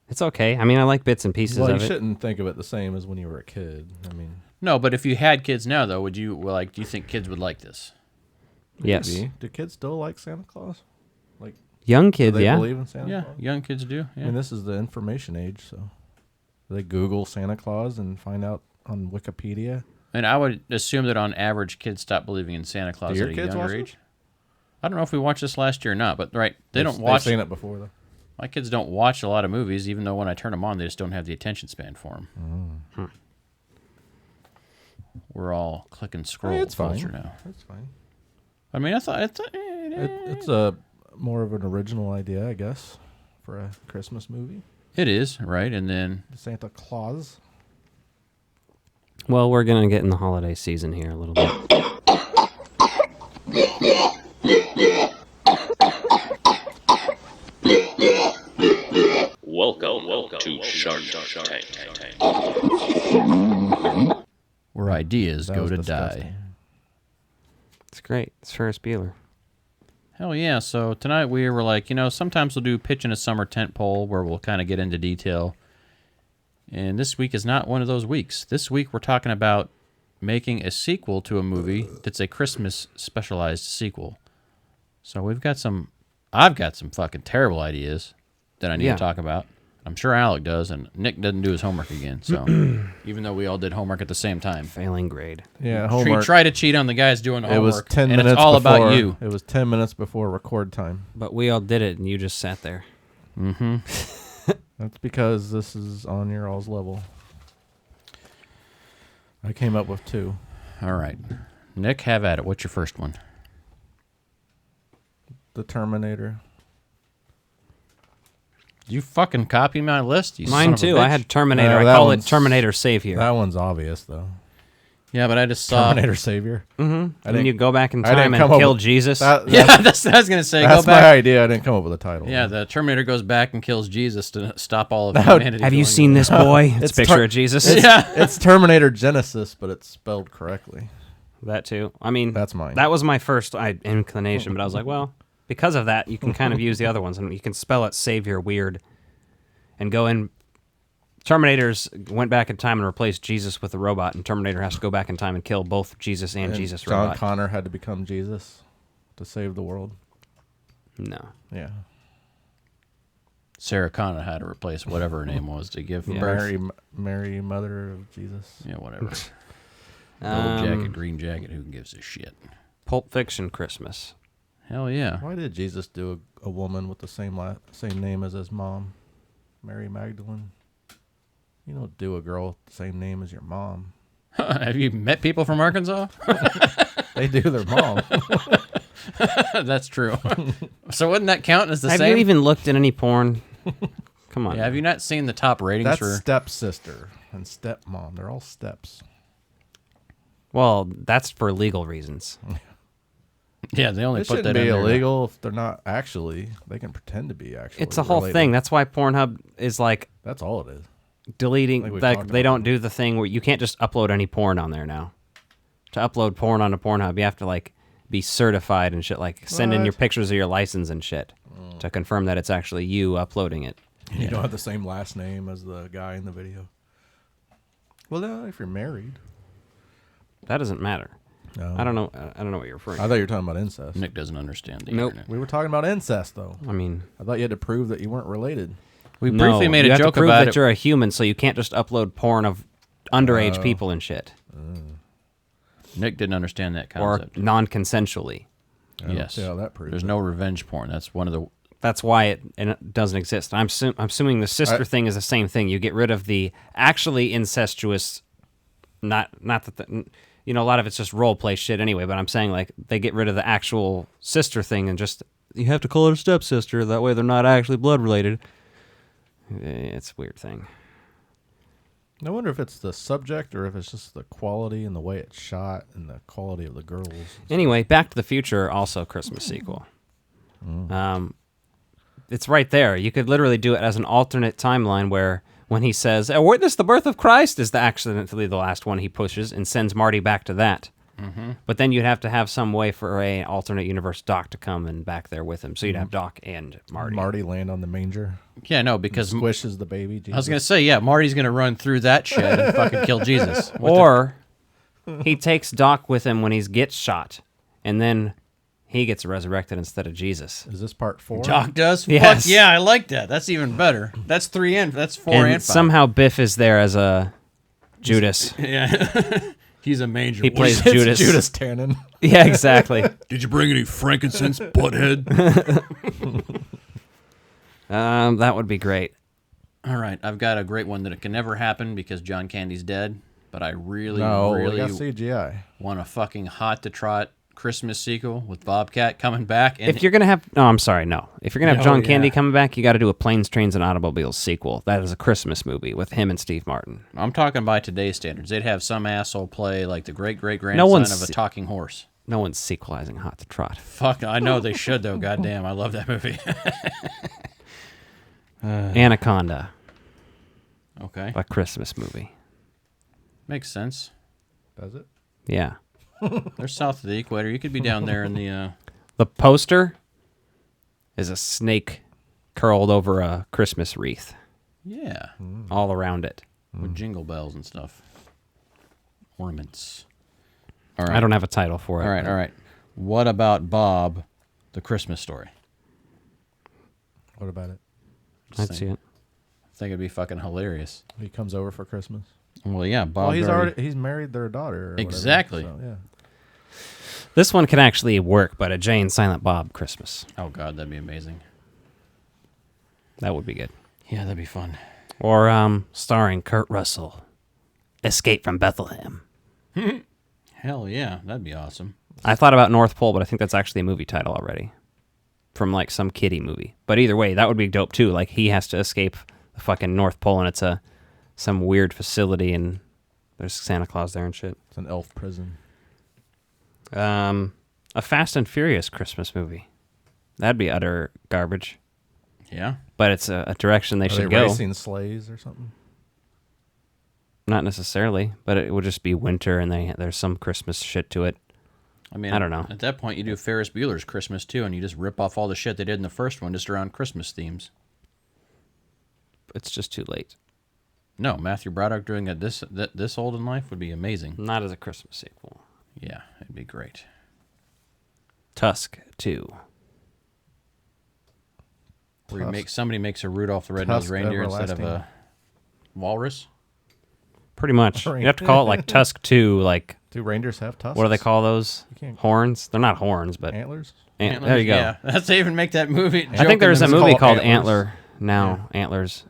It's okay. I mean, I like bits and pieces of it. Well, you shouldn't think of it the same as when you were a kid. I mean, no, but if you had kids now, though, would you like? Do you think kids would like this? Yes. Maybe. Do kids still like Santa Claus? Like young kids, do they yeah. believe in Santa Yeah, Claus? young kids do. Yeah. I mean, this is the information age, so do they Google Santa Claus and find out on Wikipedia? And I would assume that on average, kids stop believing in Santa Claus Do your at a kids younger watch age. this? I don't know if we watched this last year or not, but they don't watch. They've seen it before, though. My kids don't watch a lot of movies, even though when I turn them on, they just don't have the attention span for them. We're all click and scroll It's culture fine. now. It's fine. I mean, I thought It's a more of an original idea, I guess, for a Christmas movie. It is, right? And then Santa Claus. Well, we're going to get in the holiday season here a little bit. Welcome to Shark Tank. where ideas That go was to disgusting. die. It's great. It's Ferris Bueller. Hell yeah. So tonight we were like, sometimes we'll do pitch in a summer tent pole where we'll kind of get into detail. And this week is not one of those weeks. This week we're talking about making a sequel to a movie that's a Christmas specialized sequel. So I've got some fucking terrible ideas that I need to talk about. I'm sure Alec does, and Nick doesn't do his homework again. So even though we all did homework at the same time. Failing grade. Yeah, homework. Try to cheat on the guys doing homework. It was 10 minutes and it's all before, about you. It was 10 minutes before record time. But we all did it, and you just sat there. Mm-hmm. That's because this is on your all's level. I came up with 2. All right. Nick, have at it. What's your first one? The Terminator. Did you fucking copy my list? You Mine son of a too. I bitch? had Terminator. No, I that call it one's- Terminator Savior. That one's obvious though. Yeah, but I just saw Terminator Savior. Mm-hmm. I When you go back in I didn't time and come up kill with- Jesus. Yeah, that's what I was gonna say. That's Go back. my idea. I didn't come up with a title. Yeah, the Terminator goes back and kills Jesus to stop all of That would- humanity. Have you going seen to- this boy? It's a picture of Jesus. It's Terminator Genesis, but it's spelled correctly. That too. I mean, that's mine. That was my first inclination, but I was like, well, because of that, you can kind of use the other ones, and you can spell it Savior weird, and go in. Terminators went back in time and replaced Jesus with a robot, and Terminator has to go back in time and kill both Jesus and Jesus John robot. Connor had to become Jesus to save the world. No. Yeah. Sarah Connor had to replace whatever her name was to give birth. Mary, mother of Jesus. Yeah, whatever. Gold jacket, green jacket. Who gives a shit? Pulp Fiction Christmas. Hell yeah. Why did Jesus do a woman with the same name as his mom, Mary Magdalene? You don't do a girl with the same name as your mom. Have you met people from Arkansas? They do their mom. That's true. So wouldn't that count as the Have same? you even looked at any porn? Come on. Yeah, have you not seen the top ratings That's for stepsister and stepmom. They're all steps. Well, that's for legal reasons. Yeah, they only It put shouldn't that in be there. illegal if they're not actually. They can pretend to be actually. It's a whole related. thing. That's why Pornhub is like That's all it is. deleting. Like we Like talked they about. don't do the thing where you can't just upload any porn on there now. To upload porn onto Pornhub, you have to like be certified and shit. Like send in What? your pictures of your license and shit to confirm that it's actually you uploading it. You don't have the same last name as the guy in the video. Well, no, if you're married. That doesn't matter. No. I don't know. I don't know what you're referring. I thought you were talking about incest. Nick doesn't understand the Nope. internet. We were talking about incest, though. I mean, I thought you had to prove that you weren't related. We no, briefly made you a have joke to prove about that it. you're a human, so you can't just upload porn of underage people and shit, Nick didn't understand that or concept. non-consensually. I don't Yes. see how that proves There's it. no revenge porn. That's one of the. That's why it doesn't exist. I'm assuming the sister thing is the same thing. You get rid of the actually incestuous, not that you know, a lot of it's just role play shit anyway. But I'm saying like they get rid of the actual sister thing and just you have to call her stepsister. That way they're not actually blood related. It's a weird thing. I wonder if it's the subject or if it's just the quality and the way it's shot and the quality of the girls. Anyway, Back to the Future, also Christmas sequel. It's right there. You could literally do it as an alternate timeline where when he says, "Witness the birth of Christ," is accidentally the last one he pushes and sends Marty back to that. Mm-hmm. But then you'd have to have some way for a alternate universe Doc to come and back there with him. So you'd have Doc and Marty. Marty land on the manger. Yeah, no, because Squishes the baby. Jesus. I was gonna say, yeah, Marty's gonna run through that shed and fucking kill Jesus. Or he takes Doc with him when he gets shot, and then he gets resurrected instead of Jesus. Is this part 4? Doc does? Yes. Fuck yeah, I like that. That's even better. That's 3 and that's 4 And and 5. somehow Biff is there as a Judas. Yeah. He's a major. He plays It's Judas. Judas Tannen. Yeah, exactly. Did you bring any frankincense, butthead? That would be great. All right, I've got a great one that it can never happen because John Candy's dead. But I really, No, we really got CGI. want a fucking hot to trot Christmas sequel with Bobcat coming back. And If you're gonna have, no, I'm sorry, no. If you're gonna have Oh, John Candy yeah. coming back, you got to do a Planes, Trains, and Automobiles sequel. That is a Christmas movie with him and Steve Martin. I'm talking by today's standards, they'd have some asshole play like the great-great-grandson one's- of a talking horse. No one's sequelizing Hot to Trot. Fuck, I know they should though. Goddamn, I love that movie. Anaconda, Okay, a Christmas movie. makes sense. Does it? Yeah. They're south of the equator. You could be down there in the. The poster is a snake curled over a Christmas wreath Yeah, all around it. with jingle bells and stuff. Ornaments. All right. I don't have a title for it. All right, all right. What about Bob, the Christmas Story? What about it? I'd see it. I think it'd be fucking hilarious. He comes over for Christmas. Well, yeah, Bob. Well, he's married their daughter. Or whatever, Exactly. so, yeah. This one can actually work, but a Jay and Silent Bob Christmas. Oh God, that'd be amazing. That would be good. Yeah, that'd be fun. Or starring Kurt Russell, Escape from Bethlehem. Hell yeah, that'd be awesome. I thought about North Pole, but I think that's actually a movie title already. from like some kiddie movie. But either way, that would be dope too. Like he has to escape the fucking North Pole, and it's some weird facility, and there's Santa Claus there and shit. It's an elf prison. A Fast and Furious Christmas movie. That'd be utter garbage. Yeah. But it's a direction they should go. Racing sleighs or something? Not necessarily, but it would just be winter, and there's some Christmas shit to it. I mean, I don't know. At that point, you do Ferris Bueller's Christmas too, and you just rip off all the shit they did in the first one just around Christmas themes. It's just too late. No, Matthew Broderick doing it this old in life would be amazing. Not as a Christmas sequel. Yeah, it'd be great. Tusk 2. Where somebody makes a Rudolph the Red-Nosed Reindeer instead of a walrus. Pretty much. You have to call it like Tusk 2. Like, do reindeers have tusks? What do they call those? Horns? They're not horns, but antlers. There you go. Yeah, that's they even make that movie. I think there's a movie called Antlers. Antler now. Yeah. Antlers.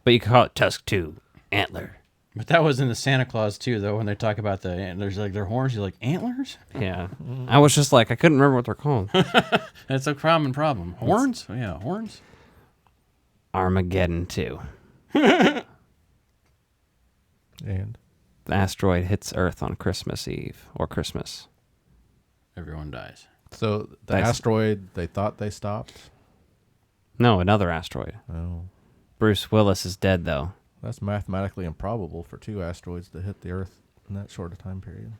But you can call it Tusk 2. Antler. But that was in the Santa Claus too, though. When they talk about the antlers, like their horns, you're like antlers. Yeah, I was just like I couldn't remember what they're called. That's a common problem. Horns? Yeah, horns. Armageddon 2. And the asteroid hits Earth on Christmas Eve or Christmas. Everyone dies. So the asteroid they thought they stopped? No, another asteroid. Oh. Bruce Willis is dead though. That's mathematically improbable for 2 asteroids to hit the Earth in that short a time period.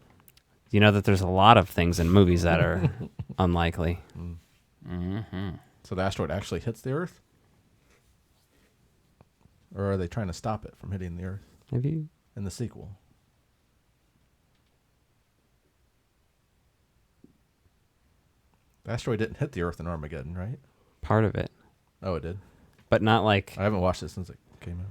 You know that there's a lot of things in movies that are unlikely. Mm-hmm. So the asteroid actually hits the Earth? Or are they trying to stop it from hitting the Earth? Have you? In the sequel. The asteroid didn't hit the Earth in Armageddon, right? Part of it. Oh, it did? But not like... I haven't watched it since it came out.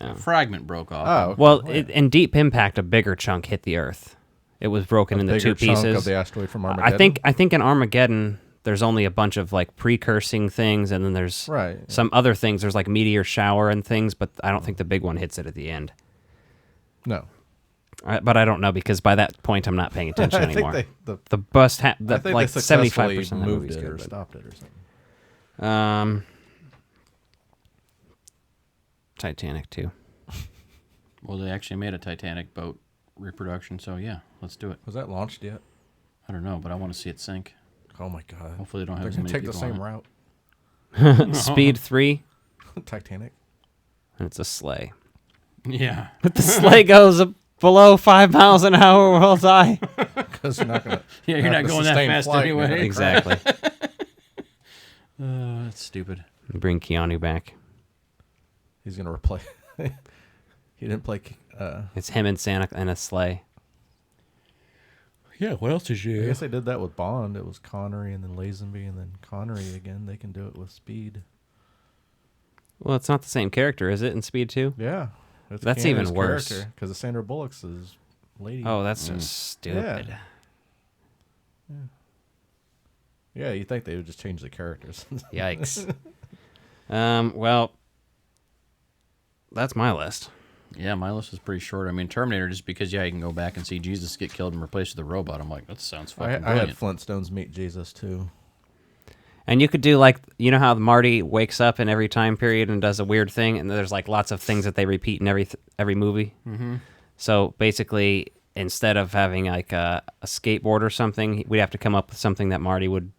A fragment broke off. Oh, okay. Well, in Deep Impact, a bigger chunk hit the Earth. It was broken into 2 pieces. Chunk of the asteroid from Armageddon? I think in Armageddon, there's only a bunch of like precursing things, and then there's some other things. There's like meteor shower and things, but I don't think the big one hits it at the end. No. But I don't know because by that point I'm not paying attention I think anymore. the bus I think like they 75% of moved movies it or good, stopped it or something. Titanic 2. Well, they actually made a Titanic boat reproduction, so yeah, let's do it. Was that launched yet? I don't know, but I want to see it sink. Oh my god! Hopefully, they don't have They're so gonna many take the people same route. Speed 3. Titanic. And it's a sleigh. Yeah. But the sleigh goes below 5 miles an hour, we'll die. Because you're not gonna. Yeah, you're not going that fast anyway. man. Exactly. That's stupid. Bring Keanu back. He's gonna replace. He didn't play. It's him and Santa and a sleigh. Yeah, what else is I guess they did that with Bond. It was Connery and then Lazenby and then Connery again. They can do it with Speed. Well, it's not the same character, is it, in Speed 2? Yeah. That's even worse. Because the Sandra Bullock's is lady. Oh, that's just stupid. Yeah, you think they would just change the characters. Yikes. Well, that's my list. Yeah, my list is pretty short. I mean, Terminator, just because, you can go back and see Jesus get killed and replaced with a robot. I'm like, that sounds fucking I had brilliant. Flintstones meet Jesus, too. And you could do, like, you know how Marty wakes up in every time period and does a weird thing, and there's, like, lots of things that they repeat in every movie? Mm-hmm. So, basically, instead of having, like, a skateboard or something, we'd have to come up with something that Marty would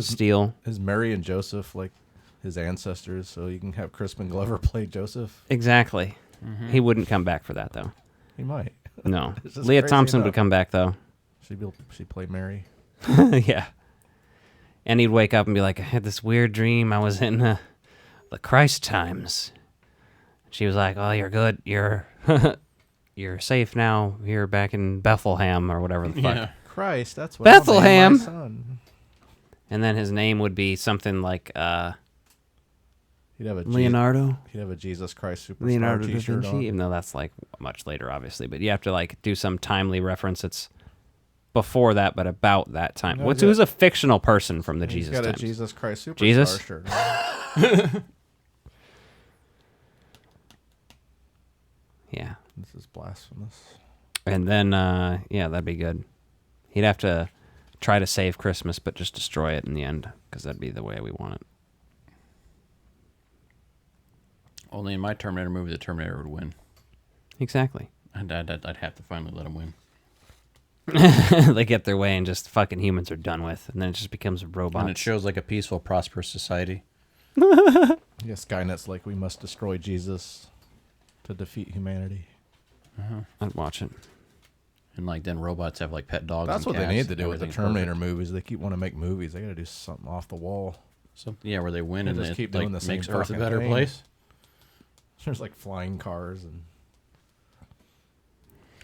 steal. Is Mary and Joseph, like, his ancestors, so you can have Crispin Glover play Joseph? Exactly. Mm-hmm. He wouldn't come back for that, though. He might. No. It's just Leah crazy Thompson enough. would come back, though. She'd play Mary. Yeah. And he'd wake up and be like, I had this weird dream. I was in the Christ times. She was like, oh, you're good. You're you're safe now. You're back in Bethlehem or whatever the fuck. Yeah. Christ, that's what Bethlehem. I'll name my son. And then his name would be something like He'd have a Leonardo. He'd have a Jesus Christ Superstar Leonardo da t-shirt Vinci, on. even though that's like much later, obviously. But you have to like do some timely reference. It's before that, but about that time. No, Who's a fictional person from the He's Jesus got times? a Jesus Christ Superstar Jesus? shirt on. Yeah. This is blasphemous. And then, yeah, that'd be good. He'd have to try to save Christmas, but just destroy it in the end, because that'd be the way we want it. Only in my Terminator movie, the Terminator would win. Exactly. And I'd have to finally let him win. They get their way and just fucking humans are done with, and then it just becomes robots. And it shows like a peaceful, prosperous society. Yeah, Skynet's like, we must destroy Jesus to defeat humanity. I'd watch it. And like then robots have like pet dogs. That's and what they cats, need to do with the everything's Terminator perfect. movies. They keep wanting to make movies. They got to do something off the wall. Something, yeah, where they win They and just it keep like, doing the same makes Earth a fucking better thing. place. There's like flying cars and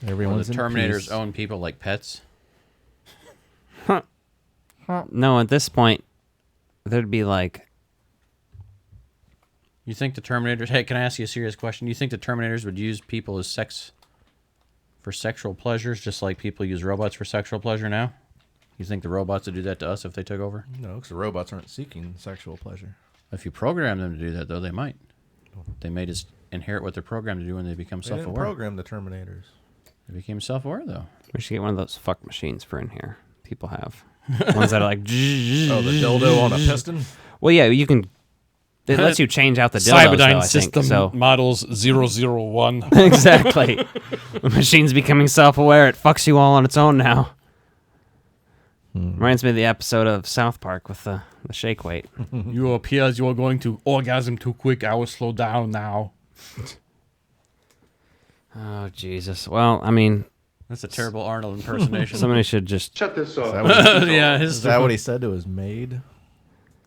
Or everyone's the in Terminators peace. own people like pets. No, at this point, there'd be like... You think the Terminators... Hey, can I ask you a serious question? You think the Terminators would use people as for sexual pleasures, just like people use robots for sexual pleasure now? You think the robots would do that to us if they took over? No, because the robots aren't seeking sexual pleasure. If you program them to do that, though, they might. They may just inherit what they're programmed to do when they become They didn't self-aware. program the Terminators. They became self-aware, though. We should get one of those fuck machines for in here. People have. Ones that are like... Oh, the dildo on a piston? Well, yeah, you can... It lets you change out the dildos, though, I think. System So. models 001. Exactly. The machine's becoming self-aware. It fucks you all on its own now. Reminds me of the episode of South Park with the shake weight. You appear as you are going to orgasm too quick. I will slow down now. Oh, Jesus. Well, I mean... That's a terrible Arnold impersonation. Somebody should just... Shut this off. Is that what he said to his maid?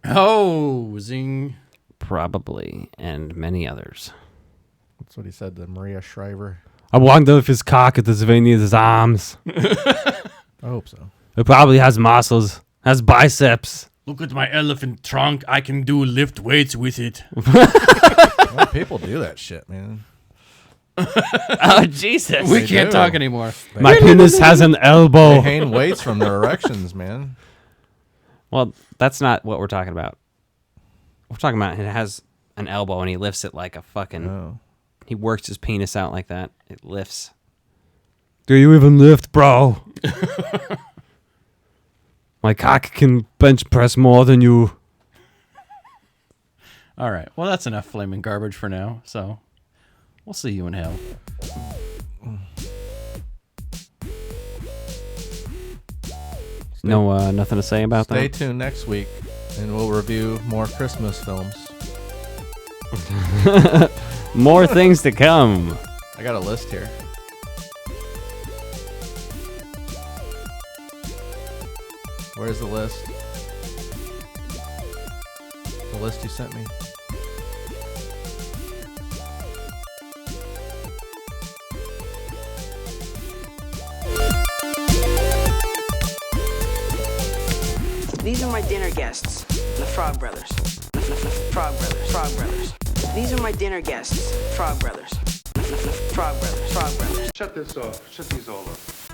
Oh, zing. Probably, and many others. That's what he said to Maria Shriver. I wonder if his cock is as veiny as his arms. I hope so. It probably has muscles, has biceps. Look at my elephant trunk. I can lift weights with it. Well, people do that shit, man. Oh, Jesus. We can't talk anymore. My penis has an elbow. They hang weights from their erections, man. Well, that's not what we're talking about. We're talking about it has an elbow and he lifts it like a fucking... Oh. He works his penis out like that. It lifts. Do you even lift, bro? My cock can bench press more than you. All right. Well, that's enough flaming garbage for now. So we'll see you in hell. No, nothing to say about Stay that? tuned next week, and we'll review more Christmas films. More things to come. I got a list here. Where's the list? The list you sent me. These are my dinner guests, the Frog Brothers. Frog Brothers, Frog Brothers. These are my dinner guests, Frog Brothers. Frog Brothers, Frog Brothers. Shut this off. Shut these all off.